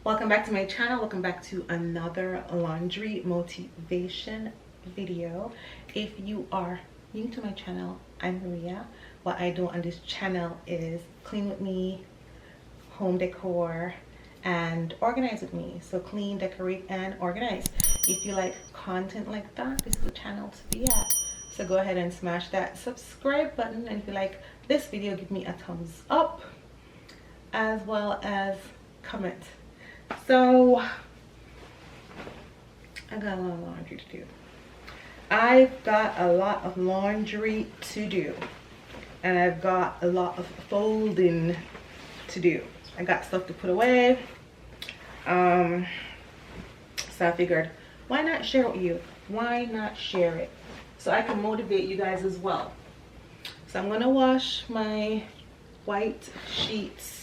Welcome back to my channel. Welcome back to another laundry motivation video. If you are new to my channel, I'm Maria. What I do on this channel is clean with me, home decor, and organize with me. So clean, decorate, and organize. If you like content like that, this is the channel to be at. So go ahead and smash that subscribe button, and if you like this video, give me a thumbs up as well as comment. So I got a lot of laundry to do. I've got a lot of laundry to do, and I've got a lot of folding to do. I got stuff to put away, so I figured, why not share it with you? Why not share it so I can motivate you guys as well? So I'm gonna wash my white sheets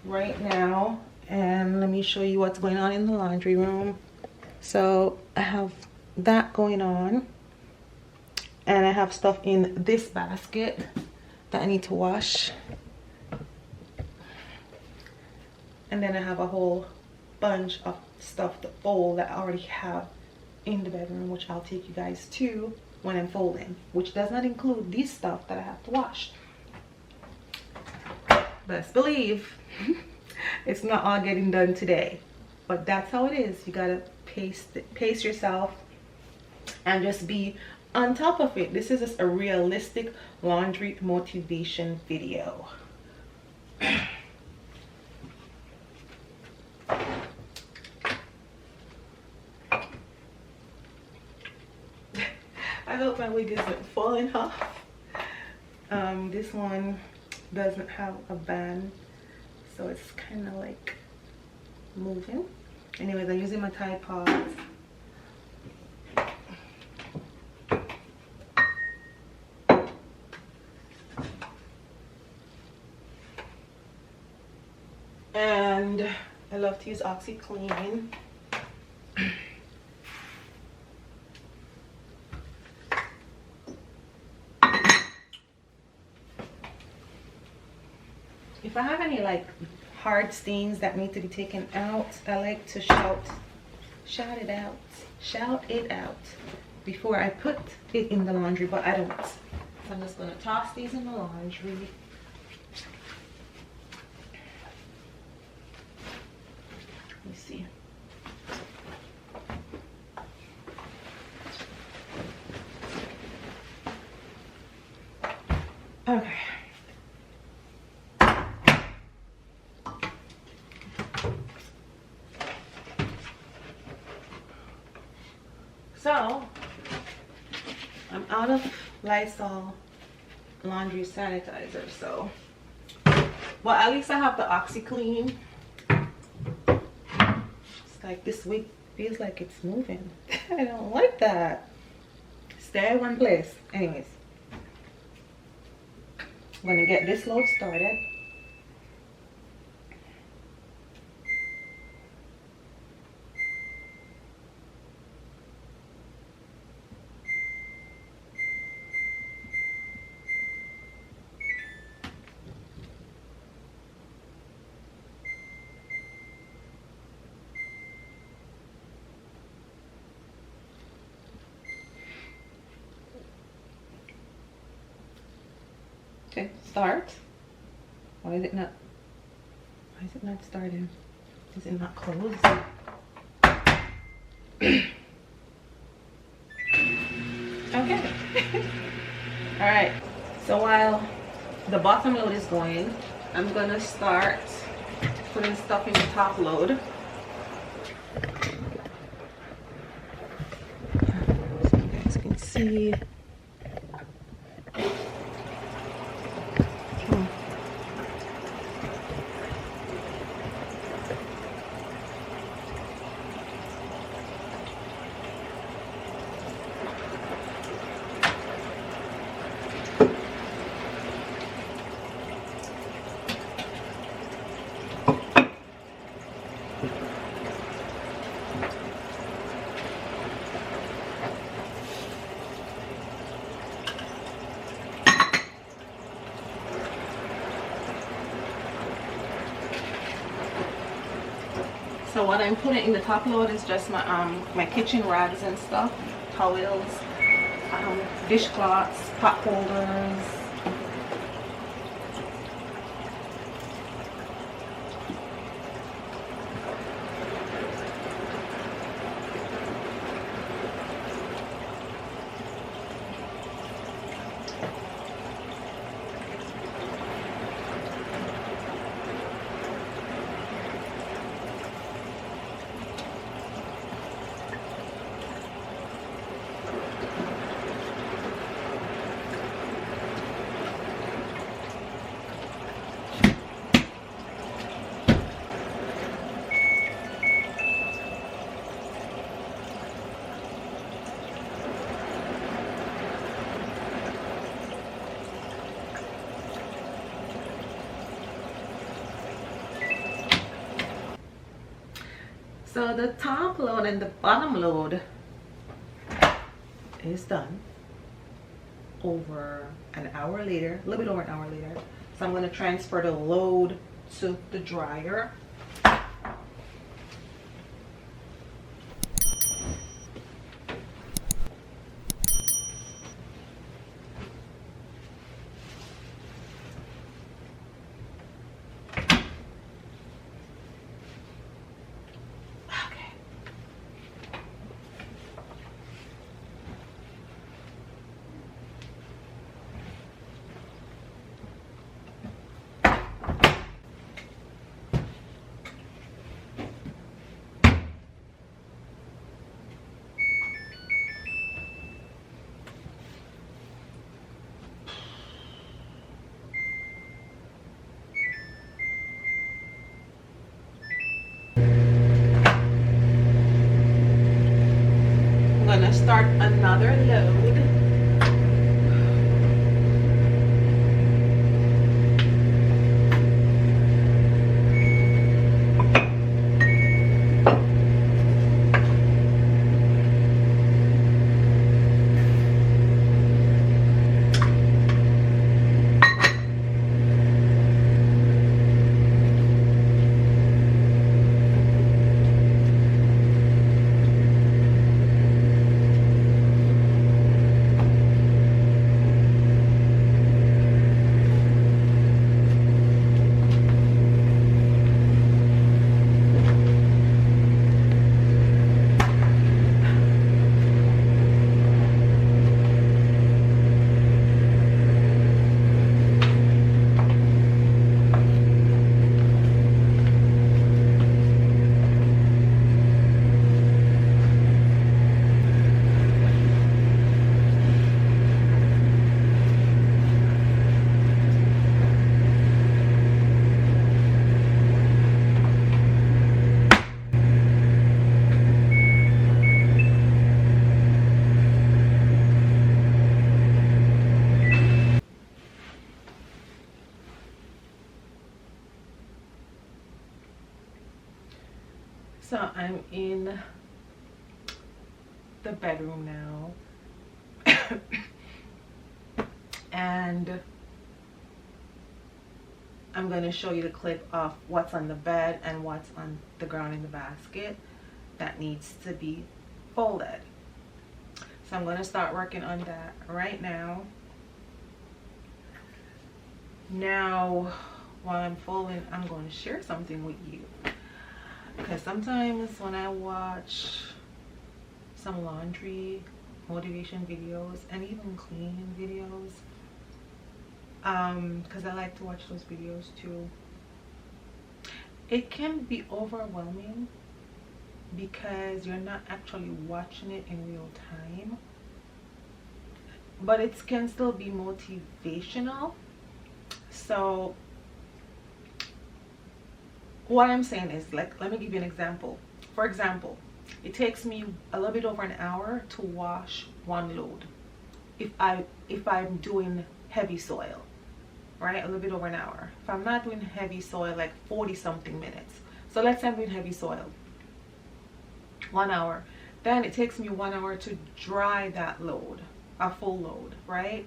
right now, and let me show you what's going on in the laundry room. So I have that going on, and I have stuff in this basket that I need to wash, and then I have a whole bunch of stuff to fold that I already have in the bedroom, which I'll take you guys to when I'm folding, which does not include this stuff that I have to wash. Best believe it's not all getting done today, but that's how it is. You gotta pace yourself and just be on top of it. This is just a realistic laundry motivation video. I hope my wig isn't falling off. This one doesn't have a band, so it's kind of like moving. Anyways, I'm using my Tide Pods. And I love to use OxyClean. If I have any like hard stains that need to be taken out, I like to shout it out before I put it in the laundry, but I don't. So I'm just gonna toss these in the laundry. Let me see. Okay. So I'm out of Lysol laundry sanitizer, so well, at least I have the OxyClean. It's like this wig feels like it's moving. I don't like that. Stay in one place. Anyways, I'm gonna get this load started. Okay, start. Why is it not starting? Is it not closed? Okay. All right, so while the bottom load is going, I'm gonna start putting stuff in the top load. So you guys can see. So what I'm putting in the top load is just my kitchen rags and stuff, towels, dishcloths, pot holders. So the top load and the bottom load is done over an hour later, a little bit over an hour later. So I'm going to transfer the load to the dryer. Gonna start another load. So I'm in the bedroom now and I'm going to show you the clip of what's on the bed and what's on the ground in the basket that needs to be folded. So I'm going to start working on that right now. Now while I'm folding, I'm going to share something with you. Because sometimes when I watch some laundry motivation videos and even cleaning videos, because I like to watch those videos too, it can be overwhelming because you're not actually watching it in real time, but it can still be motivational. So what I'm saying is, like, let me give you an example. For example, it takes me a little bit over an hour to wash one load if I'm doing heavy soil, right? A little bit over an hour. If I'm not doing heavy soil, like 40 something minutes. So let's say I'm doing heavy soil, 1 hour. Then it takes me 1 hour to dry that load, a full load, right,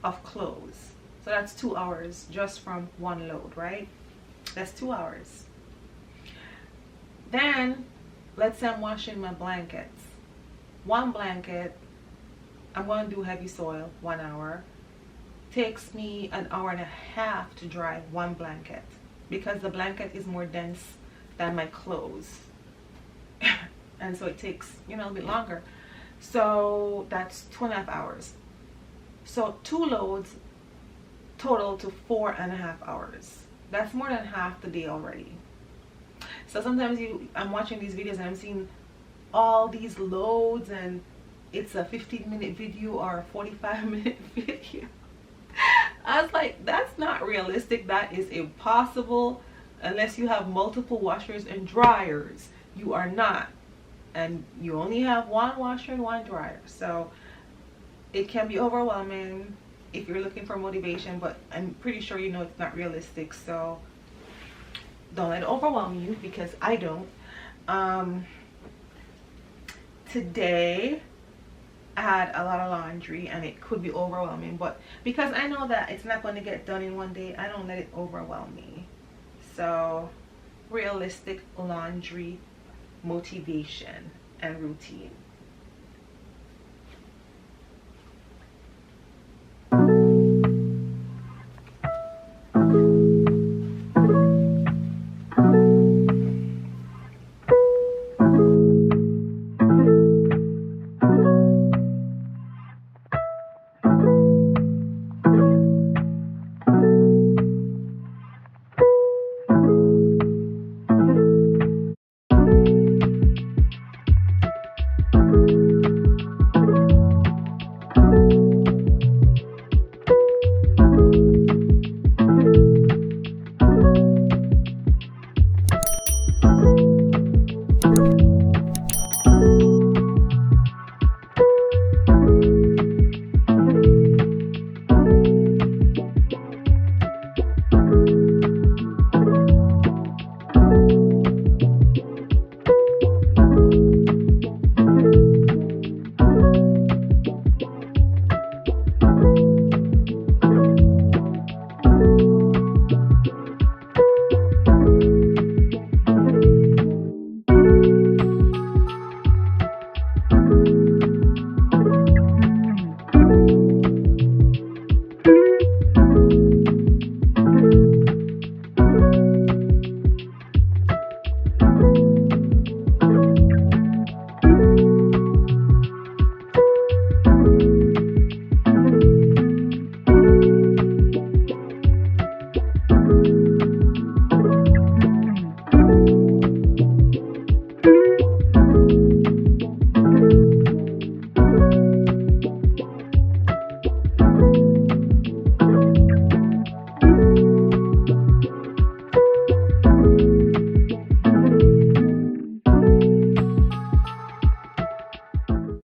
of clothes. So that's 2 hours just from one load, right? That's 2 hours. Then let's say I'm washing my blankets. One blanket, I'm going to do heavy soil, 1 hour. Takes me an hour and a half to dry one blanket because the blanket is more dense than my clothes. And so it takes, you know, a bit longer. So that's 2.5 hours. So 2 loads total to 4.5 hours. That's more than half the day already. So sometimes I'm watching these videos and I'm seeing all these loads and it's a 15-minute video or a 45-minute video. I was like, that's not realistic. That is impossible unless you have multiple washers and dryers. You are not. And you only have one washer and one dryer. So it can be overwhelming if you're looking for motivation, but I'm pretty sure you know it's not realistic. So don't let it overwhelm you, because I don't. Today I had a lot of laundry and it could be overwhelming, but because I know that it's not going to get done in one day, I don't let it overwhelm me. So realistic laundry motivation and routine.